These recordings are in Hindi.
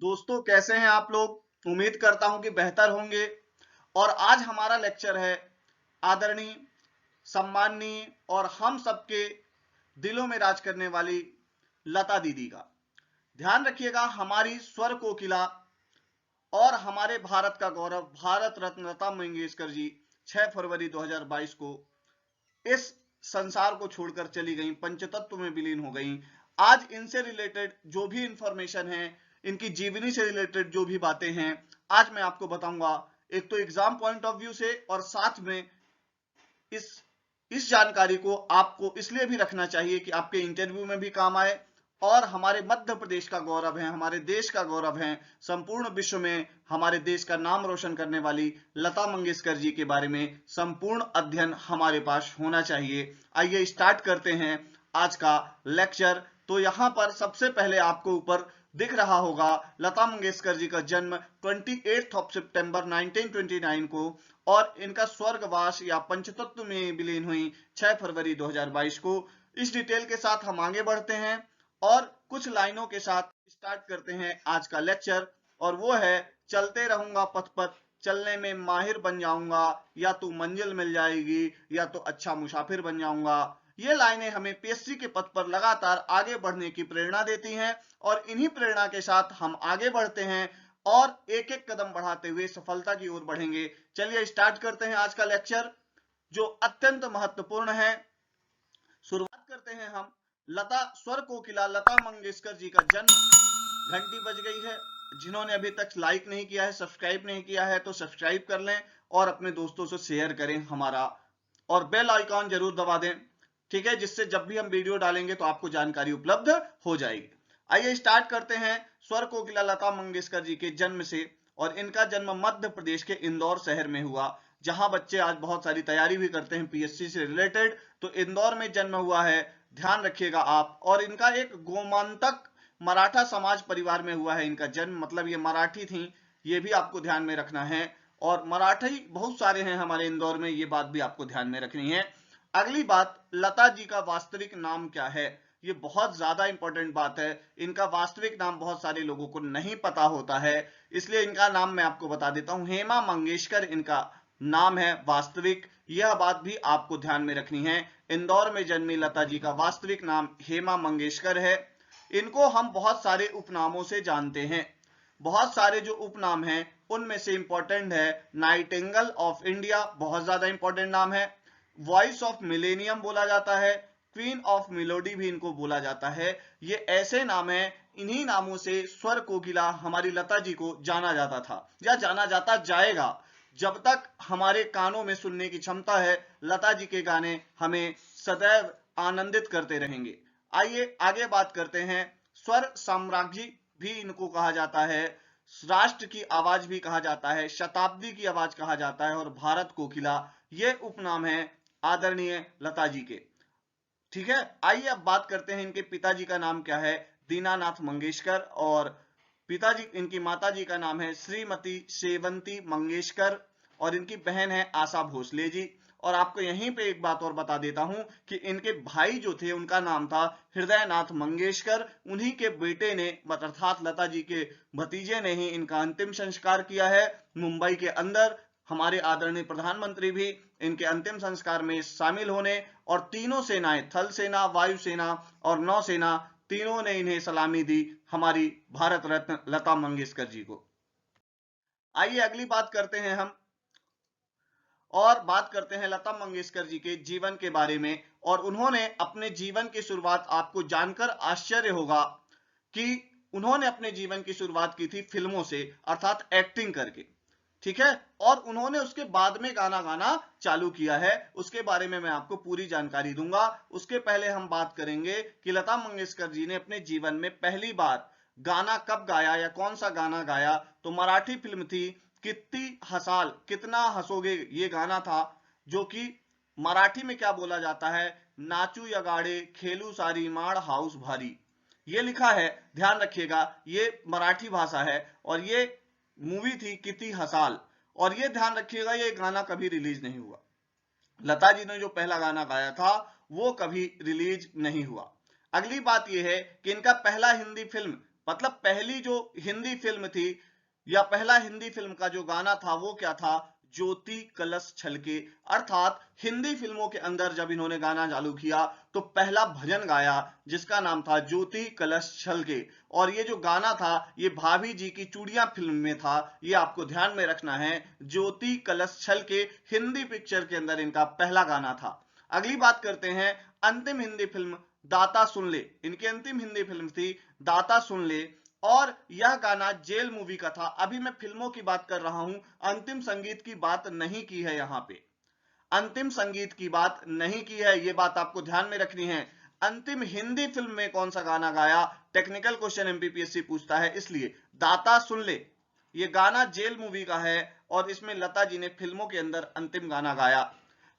दोस्तों कैसे हैं आप लोग। उम्मीद करता हूं कि बेहतर होंगे। और आज हमारा लेक्चर है आदरणीय, सम्माननीय और हम सबके दिलों में राज करने वाली लता दीदी का। ध्यान रखिएगा, हमारी स्वर कोकिला और हमारे भारत का गौरव भारत रत्न लता मंगेशकर जी 6 फरवरी 2022 को इस संसार को छोड़कर चली गई, पंचतत्व में विलीन हो गई। आज इनसे रिलेटेड जो भी इंफॉर्मेशन है, इनकी जीवनी से रिलेटेड जो भी बातें हैं, आज मैं आपको बताऊंगा। एक तो एग्जाम पॉइंट ऑफ व्यू से, और साथ में इस जानकारी को आपको इसलिए भी रखना चाहिए कि आपके इंटरव्यू में भी काम आए। और हमारे मध्य प्रदेश का गौरव है, हमारे देश का गौरव है, संपूर्ण विश्व में हमारे देश का नाम रोशन करने वाली लता मंगेशकर जी के बारे में संपूर्ण अध्ययन हमारे पास होना चाहिए। आइए स्टार्ट करते हैं आज का लेक्चर। तो यहां पर सबसे पहले आपको ऊपर दिख रहा होगा लता मंगेशकर जी का जन्म 28 सितंबर 1929 को, और इनका स्वर्गवास या पंचतत्व में विलीन हुई 6 फरवरी 2022 को। इस डिटेल के साथ हम आगे बढ़ते हैं और कुछ लाइनों के साथ स्टार्ट करते हैं आज का लेक्चर। और वो है, चलते रहूंगा पथ पथ, चलने में माहिर बन जाऊंगा, या तो मंजिल मिल जाएगी या तो अच्छा मुसाफिर बन जाऊंगा। ये लाइनें हमें पीएससी के पथ पर लगातार आगे बढ़ने की प्रेरणा देती हैं, और इन्हीं प्रेरणा के साथ हम आगे बढ़ते हैं और एक एक कदम बढ़ाते हुए सफलता की ओर बढ़ेंगे। चलिए स्टार्ट करते हैं आज का लेक्चर, जो अत्यंत महत्वपूर्ण है। शुरुआत करते हैं हम। लता स्वर कोकिला लता मंगेशकर जी का जन्म, घंटी बज गई है। जिन्होंने अभी तक लाइक नहीं किया है, सब्सक्राइब नहीं किया है, तो सब्सक्राइब कर लें और अपने दोस्तों से शेयर करें हमारा, और बेल आइकॉन जरूर दबा दें, ठीक है, जिससे जब भी हम वीडियो डालेंगे तो आपको जानकारी उपलब्ध हो जाएगी। आइए स्टार्ट करते हैं स्वर कोकिला लता मंगेशकर जी के जन्म से। और इनका जन्म मध्य प्रदेश के इंदौर शहर में हुआ, जहां बच्चे आज बहुत सारी तैयारी भी करते हैं पीएससी से रिलेटेड। तो इंदौर में जन्म हुआ है, ध्यान रखिएगा आप। और इनका एक गोमांतक मराठा समाज परिवार में हुआ है इनका जन्म, मतलब ये मराठी थी, ये भी आपको ध्यान में रखना है। और मराठी बहुत सारे हैं हमारे इंदौर में, ये बात भी आपको ध्यान में रखनी है। अगली बात, लता जी का वास्तविक नाम क्या है, ये बहुत ज्यादा इंपॉर्टेंट बात है। इनका वास्तविक नाम बहुत सारे लोगों को नहीं पता होता है, इसलिए इनका नाम मैं आपको बता देता हूं। हेमा मंगेशकर इनका नाम है वास्तविक, यह बात भी आपको ध्यान में रखनी है। इंदौर में जन्मी लता जी का वास्तविक नाम हेमा मंगेशकर है। इनको हम बहुत सारे उपनामों से जानते हैं। बहुत सारे जो उपनाम हैं उनमें से इंपॉर्टेंट है नाइटिंगेल ऑफ इंडिया, बहुत ज्यादा इंपॉर्टेंट नाम है। वॉइस ऑफ मिलेनियम बोला जाता है, क्वीन ऑफ मेलोडी भी इनको बोला जाता है। ये ऐसे नाम है, इन्हीं नामों से स्वर कोकिला हमारी लता जी को जाना जाता था या जाना जाता जाएगा। जब तक हमारे कानों में सुनने की क्षमता है, लता जी के गाने हमें सदैव आनंदित करते रहेंगे। आइए आगे बात करते हैं। स्वर साम्राज्ञी भी इनको कहा जाता है, राष्ट्र की आवाज भी कहा जाता है, शताब्दी की आवाज कहा जाता है, और भारत कोकिला, ये उपनाम है आदरणीय लता जी के। ठीक है, आइए अब बात करते हैं इनके पिताजी का नाम क्या है। दीनानाथ मंगेशकर। और पिताजी, इनकी माताजी का नाम है श्रीमती सेवंती मंगेशकर, और इनकी बहन है आशा भोसले जी। और आपको यहीं पे एक बात और बता देता हूं कि इनके भाई जो थे उनका नाम था हृदयनाथ मंगेशकर। उन्हीं के बेटे ने, अर्थात लता जी के भतीजे ने ही इनका अंतिम संस्कार किया है मुंबई के अंदर। हमारे आदरणीय प्रधानमंत्री भी इनके अंतिम संस्कार में शामिल होने, और तीनों सेनाएं, थल सेना, वायुसेना और नौसेना, तीनों ने इन्हें सलामी दी, हमारी भारत रत्न लता मंगेशकर जी को। आइए अगली बात करते हैं हम, और बात करते हैं लता मंगेशकर जी के जीवन के बारे में। और उन्होंने अपने जीवन की शुरुआत, आपको जानकर आश्चर्य होगा कि उन्होंने अपने जीवन की शुरुआत की थी फिल्मों से, अर्थात एक्टिंग करके। ठीक है, और उन्होंने उसके बाद में गाना गाना चालू किया है, उसके बारे में मैं आपको पूरी जानकारी दूंगा। उसके पहले हम बात करेंगे कि लता मंगेशकर जी ने अपने जीवन में पहली बार गाना कब गाया या कौन सा गाना गाया। तो मराठी फिल्म थी कित्ती हसाल, कितना हंसोगे, ये गाना था, जो कि मराठी में क्या बोला जाता है, नाचू या गाड़े खेलू सारी माड़ हाउस भारी, ये लिखा है। ध्यान रखिएगा, ये मराठी भाषा है, और ये मूवी थी कित्ती हसाल। और ये ध्यान रखिएगा, ये गाना कभी रिलीज नहीं हुआ। लता जी ने जो पहला गाना गाया था वो कभी रिलीज नहीं हुआ। अगली बात यह है कि इनका पहला हिंदी फिल्म मतलब पहली जो हिंदी फिल्म थी या पहला हिंदी फिल्म का जो गाना था वो क्या था, ज्योति कलश छलके। अर्थात हिंदी फिल्मों के अंदर जब इन्होंने गाना चालू किया तो पहला भजन गाया जिसका नाम था ज्योति कलश छलके। और ये जो गाना था ये भाभी जी की चूड़ियां फिल्म में था, ये आपको ध्यान में रखना है। ज्योति कलश छलके हिंदी पिक्चर के अंदर इनका पहला गाना था। अगली बात करते हैं अंतिम हिंदी फिल्म दाता सुन ले। इनकी अंतिम हिंदी फिल्म थी दाता सुन ले और यह गाना जेल मूवी का था। अभी मैं फिल्मों की बात कर रहा हूं, अंतिम संगीत की बात नहीं की है, यहां पे अंतिम संगीत की बात नहीं की है, यह बात आपको ध्यान में रखनी है। अंतिम हिंदी फिल्म में कौन सा गाना गाया, टेक्निकल क्वेश्चन एमपीपीएससी पूछता है, इसलिए दाता सुन ले ये गाना जेल मूवी का है और इसमें लता जी ने फिल्मों के अंदर अंतिम गाना गाया।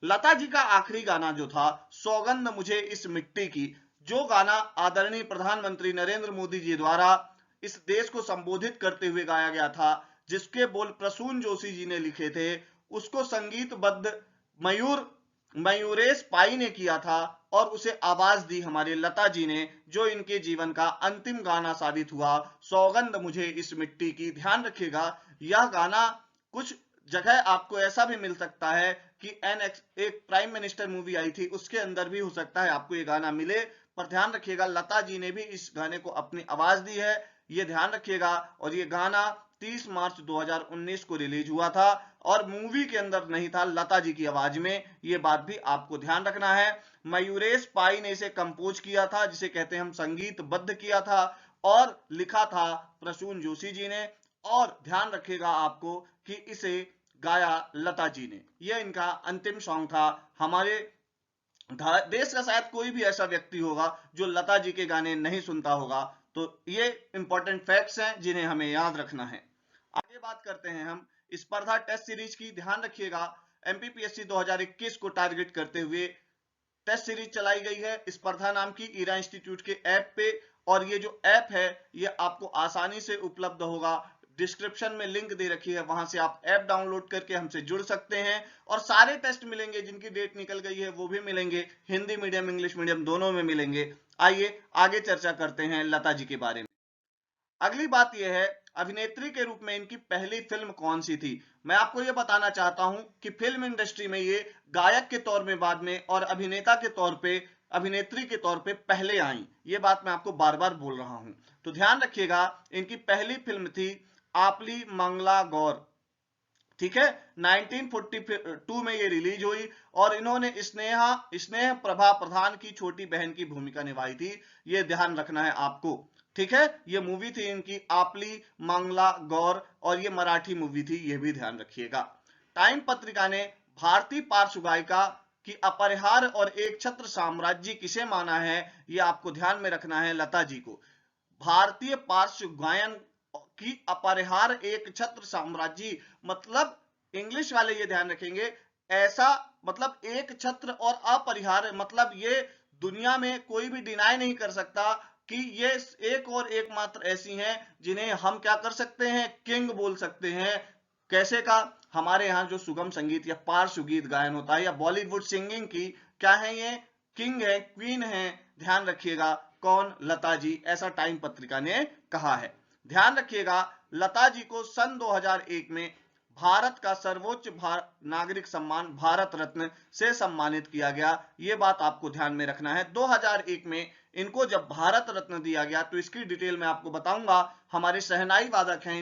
लता जी का आखिरी गाना जो था सौगंध मुझे इस मिट्टी की, जो गाना आदरणीय प्रधानमंत्री नरेंद्र मोदी जी द्वारा इस देश को संबोधित करते हुए गाया गया था, जिसके बोल प्रसून जोशी जी ने लिखे थे, उसको संगीतबद्ध मयूरेश पाई ने किया था और उसे आवाज दी हमारे लता जी ने, जो इनके जीवन का अंतिम गाना साबित हुआ, सौगंध मुझे इस मिट्टी की। ध्यान रखिएगा यह गाना कुछ जगह आपको ऐसा भी मिल सकता है कि एक प्राइम मिनिस्टर मूवी आई थी उसके अंदर भी हो सकता है आपको ये गाना मिले, पर ध्यान रखिएगा लता जी ने भी इस गाने को अपनी आवाज दी है, ये ध्यान रखिएगा। और ये गाना 30 मार्च 2019 को रिलीज हुआ था और मूवी के अंदर नहीं था, लता जी की आवाज में, ये बात भी आपको ध्यान रखना है। मयूरेश पाई ने इसे कंपोज किया था, जिसे कहते हैं हम संगीतबद्ध किया था, और लिखा था प्रसून जोशी जी ने। और ध्यान रखिएगा आपको कि इसे गाया लता जी ने। यह इनका अंतिम सॉन्ग था। हमारे देश का शायद कोई भी ऐसा व्यक्ति होगा जो लता जी के गाने नहीं सुनता होगा। तो ये इंपॉर्टेंट फैक्ट्स हैं जिन्हें हमें याद रखना है। आगे बात करते हैं हम स्पर्धा टेस्ट सीरीज की। ध्यान रखिएगा एमपीपीएससी 2021 को टारगेट करते हुए टेस्ट सीरीज चलाई गई है स्पर्धा नाम की, ईरा इंस्टीट्यूट के ऐप पे। और ये जो ऐप है ये आपको आसानी से उपलब्ध होगा, डिस्क्रिप्शन में लिंक दे रखी है, वहां से आप ऐप डाउनलोड करके हमसे जुड़ सकते हैं और सारे टेस्ट मिलेंगे, जिनकी डेट निकल गई है वो भी मिलेंगे, हिंदी मीडियम इंग्लिश मीडियम दोनों में मिलेंगे। आइए आगे चर्चा करते हैं लता जी के बारे में। अगली बात यह है अभिनेत्री के रूप में इनकी पहली फिल्म कौन सी थी। मैं आपको यह बताना चाहता हूं कि फिल्म इंडस्ट्री में ये गायक के तौर में बाद में और अभिनेता के तौर पे, अभिनेत्री के तौर पे पहले आई। ये बात मैं आपको बार बार बोल रहा हूं, तो ध्यान रखिएगा। इनकी पहली फिल्म थी आपली मंगला गौर, ठीक है, 1942 में ये रिलीज हुई और इन्होंने स्नेह प्रभा प्रधान की छोटी बहन की भूमिका निभाई थी, ये ध्यान रखना है आपको, ठीक है। ये मूवी थी इनकी आपली मंगला गौर और ये मराठी मूवी थी, ये भी ध्यान रखिएगा। टाइम पत्रिका ने भारतीय पार्श्व गायिका की अपरिहार्य और एक छत्र साम्राज्य किसे माना है, ये आपको ध्यान में रखना है, लता जी को। भारतीय पार्श्व गायन की अपरिहार्य एक छत्र साम्राज्य, मतलब इंग्लिश वाले ये ध्यान रखेंगे, ऐसा मतलब एक छत्र और अपरिहार्य, मतलब ये दुनिया में कोई भी डिनाई नहीं कर सकता कि ये एक और एकमात्र ऐसी हैं जिन्हें हम क्या कर सकते हैं, किंग बोल सकते हैं। कैसे का, हमारे यहाँ जो सुगम संगीत या पार्श्व गीत गायन होता है या बॉलीवुड सिंगिंग की, क्या है ये, किंग है, क्वीन है। ध्यान रखिएगा कौन, लता जी, ऐसा टाइम पत्रिका ने कहा है। ध्यान रखिएगा लता जी को सन 2001 में भारत का सर्वोच्च नागरिक सम्मान भारत रत्न से सम्मानित किया गया, यह बात आपको ध्यान में रखना है। 2001 में इनको जब भारत रत्न दिया गया तो इसकी डिटेल मैं आपको बताऊंगा। हमारे शहनाई वादक हैं,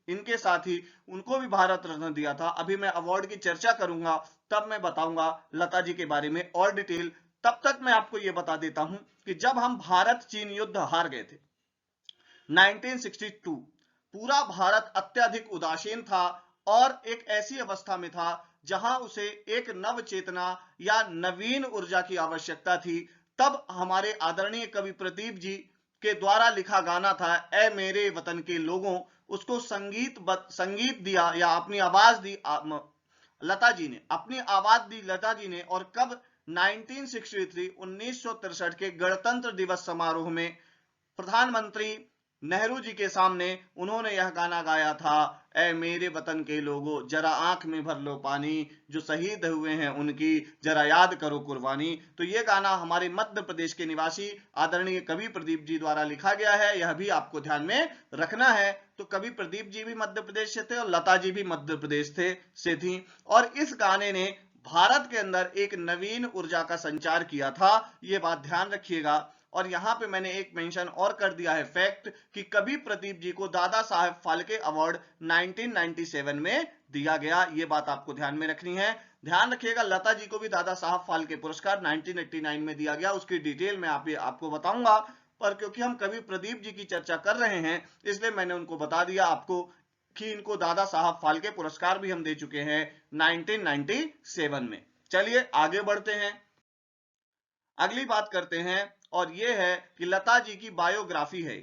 इनके साथ ही उनको भी भारत रत्न दिया था। अभी मैं अवार्ड की चर्चा करूंगा तब मैं बताऊंगा लता जी के बारे में और डिटेल। तब तक मैं आपको यह बता देता हूं कि जब हम भारत चीन युद्ध हार गए थे 1962, पूरा भारत अत्यधिक उदासीन था और एक ऐसी अवस्था में था जहां उसे एक नव चेतना या नवीन ऊर्जा की आवश्यकता थी। तब हमारे आदरणीय कवि प्रदीप जी के द्वारा लिखा गाना था ए मेरे वतन के लोगों, उसको संगीत दिया या अपनी आवाज दी लता जी ने, अपनी आवाज दी लता जी ने। और कब, 1963 1963 के गणतंत्र दिवस समारोह में प्रधानमंत्री नेहरू जी के सामने उन्होंने यह गाना गाया था, ऐ मेरे वतन के लोगों जरा आंख में भर लो पानी, जो शहीद हुए हैं उनकी जरा याद करो कुर्बानी। तो ये गाना हमारे मध्य प्रदेश के निवासी आदरणीय कवि प्रदीप जी द्वारा लिखा गया है, यह भी आपको ध्यान में रखना है। तो कवि प्रदीप जी भी मध्य प्रदेश से थे और लता जी भी मध्य प्रदेश से थी, और इस गाने ने भारत के अंदर एक नवीन ऊर्जा का संचार किया था, ये बात ध्यान रखिएगा। और यहां पे मैंने एक मेंशन और कर दिया है फैक्ट कि कवि प्रदीप जी को दादा साहेब फाल्के अवार्ड 1997 में दिया गया, ये बात आपको ध्यान में रखनी है। ध्यान रखिएगा लता जी को भी दादा साहब फाल्के पुरस्कार 1989 में दिया गया, उसकी डिटेल में आपको बताऊंगा, पर क्योंकि हम कवि प्रदीप जी की चर्चा कर रहे हैं इसलिए मैंने उनको बता दिया आपको कि इनको दादा साहब फाल्के पुरस्कार भी हम दे चुके हैं 1997 में। चलिए आगे बढ़ते हैं, अगली बात करते हैं, और यह है कि लता जी की बायोग्राफी है।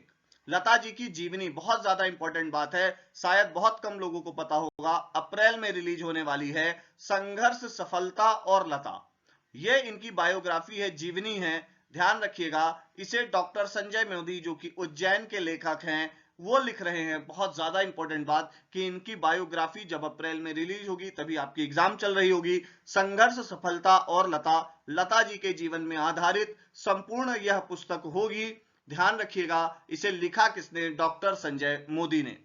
लता जी की जीवनी बहुत ज्यादा इंपॉर्टेंट बात है, शायद बहुत कम लोगों को पता होगा। अप्रैल में रिलीज होने वाली है संघर्ष, सफलता और लता, यह इनकी बायोग्राफी है, जीवनी है। ध्यान रखिएगा, इसे डॉक्टर संजय मोदी जो कि उज्जैन के लेखक हैं वो लिख रहे हैं। बहुत ज्यादा इंपॉर्टेंट बात कि इनकी बायोग्राफी जब अप्रैल में रिलीज होगी तभी आपकी एग्जाम चल रही होगी। संघर्ष, सफलता और लता, लता जी के जीवन में आधारित संपूर्ण यह पुस्तक होगी। ध्यान रखिएगा, इसे लिखा किसने? डॉक्टर संजय मोदी ने।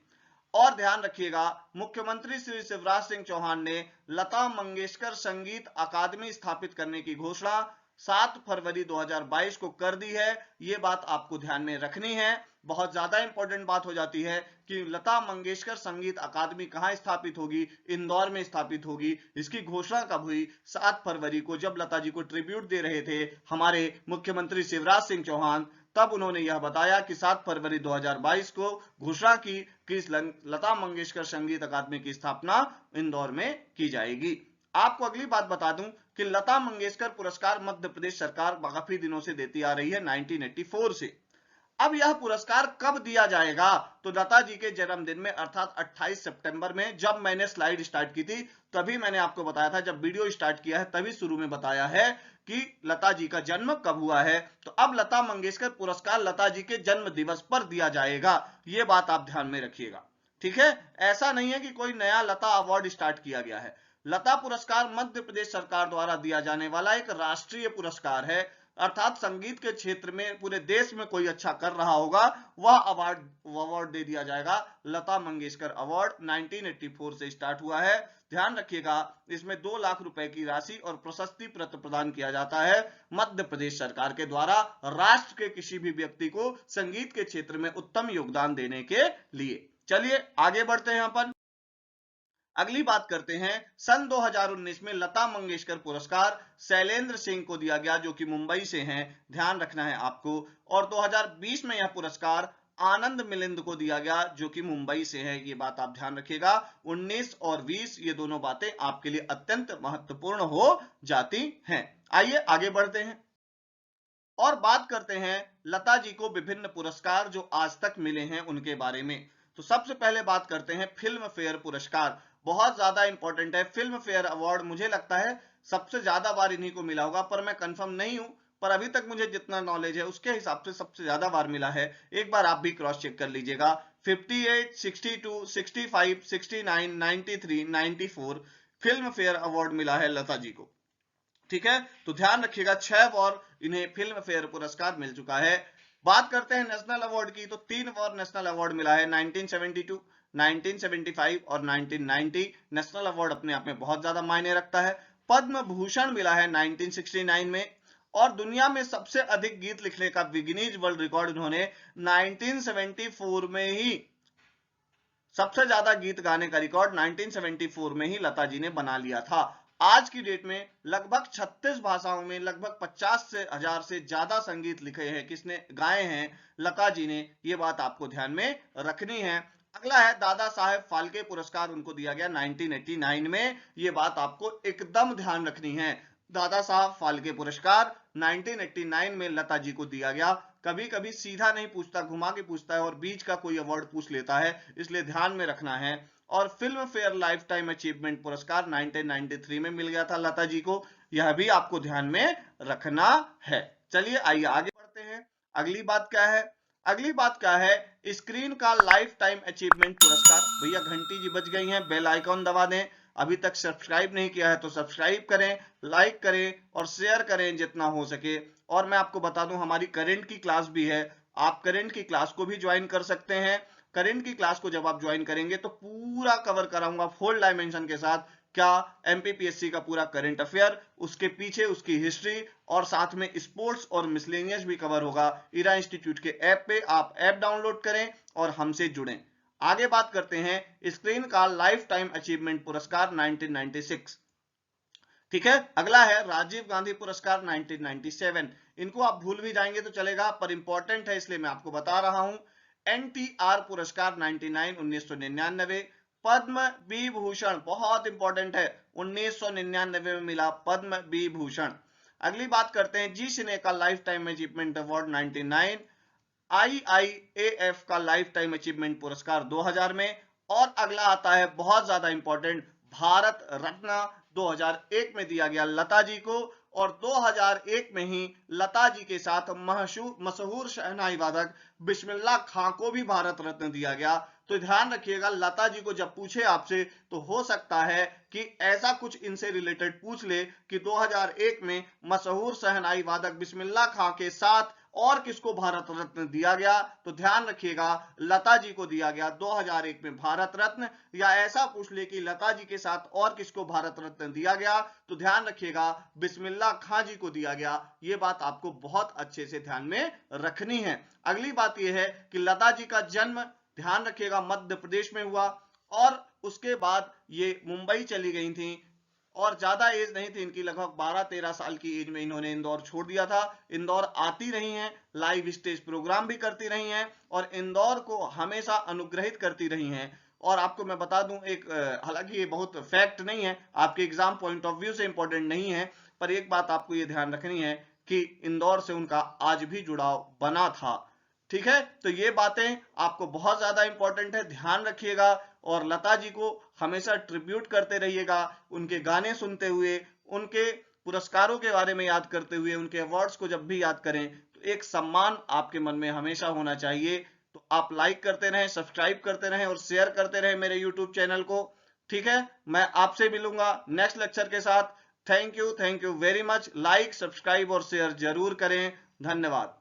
और ध्यान रखिएगा, मुख्यमंत्री श्री शिवराज सिंह चौहान ने लता मंगेशकर संगीत अकादमी स्थापित करने की घोषणा 7 फरवरी 2022 को कर दी है, यह बात आपको ध्यान में रखनी है। बहुत ज्यादा इंपॉर्टेंट बात हो जाती है कि लता मंगेशकर संगीत अकादमी कहां स्थापित होगी? इंदौर में स्थापित होगी। इसकी घोषणा कब हुई? 7 फरवरी को, जब लता जी को ट्रिब्यूट दे रहे थे हमारे मुख्यमंत्री शिवराज सिंह चौहान, तब उन्होंने यह बताया कि 7 फरवरी 2022 को घोषणा की कि लता मंगेशकर संगीत अकादमी की स्थापना इंदौर में की जाएगी। आपको अगली बात बता दूं कि लता मंगेशकर पुरस्कार मध्य प्रदेश सरकार काफी दिनों से देती आ रही है, 1984 से। अब यह पुरस्कार कब दिया जाएगा? तो लता जी के जन्मदिन में, अर्थात 28 सितंबर में। जब मैंने स्लाइड स्टार्ट की थी तभी मैंने आपको बताया था, जब वीडियो स्टार्ट किया है तभी शुरू में बताया है कि लता जी का जन्म कब हुआ है। तो अब लता मंगेशकर पुरस्कार लता जी के जन्म दिवस पर दिया जाएगा, यह बात आप ध्यान में रखिएगा, ठीक है। ऐसा नहीं है कि कोई नया लता अवार्ड स्टार्ट किया गया है। लता पुरस्कार मध्य प्रदेश सरकार द्वारा दिया जाने वाला एक राष्ट्रीय पुरस्कार है, अर्थात संगीत के क्षेत्र में पूरे देश में कोई अच्छा कर रहा होगा वह अवार्ड दे दिया जाएगा। लता मंगेशकर अवार्ड 1984 से स्टार्ट हुआ है। ध्यान रखिएगा, इसमें 2 लाख रुपए की राशि और प्रशस्ति पत्र प्रदान किया जाता है मध्य प्रदेश सरकार के द्वारा राष्ट्र के किसी भी व्यक्ति को संगीत के क्षेत्र में उत्तम योगदान देने के लिए। चलिए आगे बढ़ते हैं अपन, अगली बात करते हैं। सन 2019 में लता मंगेशकर पुरस्कार शैलेंद्र सिंह को दिया गया जो कि मुंबई से हैं, ध्यान रखना है आपको। और 2020 में यह पुरस्कार आनंद मिलिंद को दिया गया जो कि मुंबई से है, ये बात आप ध्यान रखिएगा। 19 और 20 ये दोनों बातें आपके लिए अत्यंत महत्वपूर्ण हो जाती हैं। आइए आगे बढ़ते हैं और बात करते हैं लता जी को विभिन्न पुरस्कार जो आज तक मिले हैं उनके बारे में। तो सबसे पहले बात करते हैं फिल्म फेयर पुरस्कार, बहुत ज्यादा इंपॉर्टेंट है। फिल्म फेयर अवार्ड मुझे लगता है सबसे ज्यादा बार इन्हीं को मिला होगा, पर मैं कंफर्म नहीं हूं, पर अभी तक मुझे जितना नॉलेज है उसके हिसाब से सबसे ज्यादा बार मिला है। एक बार आप भी क्रॉस चेक कर लीजिएगा। 58, 62, 65, 69, 93, 94 फिल्म फेयर अवार्ड मिला है लता जी को, ठीक है। तो ध्यान रखिएगा 6 बार इन्हें फिल्म फेयर पुरस्कार मिल चुका है। बात करते हैं नेशनल अवार्ड की, तो 3 बार नेशनल अवार्ड मिला है, 1972, 1975 और 1990। नेशनल अवार्ड अपने आप में बहुत ज्यादा मायने रखता है। पद्म भूषण मिला है 1969 में, और दुनिया में सबसे अधिक गीत लिखने का गिनीज वर्ल्ड रिकॉर्ड उन्होंने 1974 में ही, सबसे ज्यादा गीत गाने का रिकॉर्ड 1974 में ही लता जी ने बना लिया था। आज की डेट में लगभग 36 भाषाओं में लगभग 50,000 से ज्यादा संगीत लिखे हैं, किसने गाए हैं? लता जी ने, ये बात आपको ध्यान में रखनी है। अगला है दादा साहेब फाल्के पुरस्कार, उनको दिया गया 1989 में, ये बात आपको एकदम ध्यान रखनी है। दादा साहब फाल्के पुरस्कार 1989 में लता जी को दिया गया। कभी कभी सीधा नहीं पूछता, घुमा के पूछता है और बीच का कोई अवार्ड पूछ लेता है, इसलिए ध्यान में रखना है। और film fair life time achievement पुरस्कार 1993 में मिल गया था लता जी को, यह भी आपको ध्यान में रखना है। चलिए आइए आगे बढ़ते हैं, अगली बात क्या है? अगली बात क्या है, स्क्रीन का लाइफ टाइम अचीवमेंट पुरस्कार। भैया घंटी जी बज गई है, बेल आइकॉन दबा दें। अभी तक सब्सक्राइब नहीं किया है तो सब्सक्राइब करें, लाइक करें और शेयर करें जितना हो सके। और मैं आपको बता दूं हमारी करंट की क्लास भी है, आप करंट की क्लास को भी ज्वाइन कर सकते हैं। करंट की क्लास को जब आप ज्वाइन करेंगे तो पूरा कवर कराऊंगा फुल डायमेंशन के साथ, क्या एमपीपीएससी का पूरा करंट अफेयर, उसके पीछे उसकी हिस्ट्री, और साथ में स्पोर्ट्स और मिसलेनियस भी कवर होगा। इरा इंस्टीट्यूट के ऐप पे, आप ऐप डाउनलोड करें और हमसे जुड़ें। आगे बात करते हैं स्क्रीन का लाइफ टाइम अचीवमेंट पुरस्कार 1996। ठीक है, अगला है राजीव गांधी पुरस्कार 1997। इनको आप भूल भी जाएंगे तो चलेगा, पर इंपॉर्टेंट है इसलिए मैं आपको बता रहा हूं। एनटीआर पुरस्कार 1999। पद्म विभूषण बहुत इंपॉर्टेंट है, 1999 में मिला पद्म विभूषण। अगली बात करते हैं जी सिने का लाइफ टाइम अचीवमेंट अवार्ड 99। आईआईएएफ का लाइफ टाइम अचीवमेंट पुरस्कार 2000 में। और अगला आता है बहुत ज्यादा इंपॉर्टेंट, भारत रत्न 2001 में दिया गया लता जी को। और 2001 में ही लता जी के साथ मशहूर शहनाई वादक बिस्मिल्लाह खां को भी भारत रत्न दिया गया। तो ध्यान रखिएगा, लता जी को जब पूछे आपसे तो हो सकता है कि ऐसा कुछ इनसे रिलेटेड पूछ ले कि 2001 में मशहूर शहनाई वादक बिस्मिल्लाह खां के साथ और किसको भारत रत्न दिया गया। तो ध्यान रखिएगा, लता जी को दिया गया 2001 में भारत रत्न। या ऐसा पूछ ले कि लता जी के साथ और किसको भारत रत्न दिया गया, तो ध्यान रखिएगा बिस्मिल्लाह खां जी को दिया गया। ये बात आपको बहुत अच्छे से ध्यान में रखनी है। अगली बात यह है कि लता जी का जन्म, ध्यान रखिएगा, मध्य प्रदेश में हुआ। और उसके बाद ये मुंबई चली गई थी और ज्यादा एज नहीं थी इनकी, लगभग 12-13 साल की एज में इन्होंने इंदौर छोड़ दिया था। इंदौर आती रही हैं, लाइव स्टेज प्रोग्राम भी करती रही हैं और इंदौर को हमेशा अनुग्रहित करती रही हैं। और आपको मैं बता दूं एक, हालांकि ये बहुत फैक्ट नहीं है, आपके एग्जाम पॉइंट ऑफ व्यू से इंपॉर्टेंट नहीं है, पर एक बात आपको ये ध्यान रखनी है कि इंदौर से उनका आज भी जुड़ाव बना था। ठीक है, तो ये बातें आपको बहुत ज्यादा इंपॉर्टेंट है, ध्यान रखिएगा। और लता जी को हमेशा ट्रिब्यूट करते रहिएगा, उनके गाने सुनते हुए, उनके पुरस्कारों के बारे में याद करते हुए, उनके अवार्ड्स को जब भी याद करें तो एक सम्मान आपके मन में हमेशा होना चाहिए। तो आप लाइक करते रहें, सब्सक्राइब करते रहें और शेयर करते रहें मेरे यूट्यूब चैनल को। ठीक है, मैं आपसे मिलूंगा नेक्स्ट लेक्चर के साथ। Thank you very much. Like, subscribe और शेयर जरूर करें। धन्यवाद।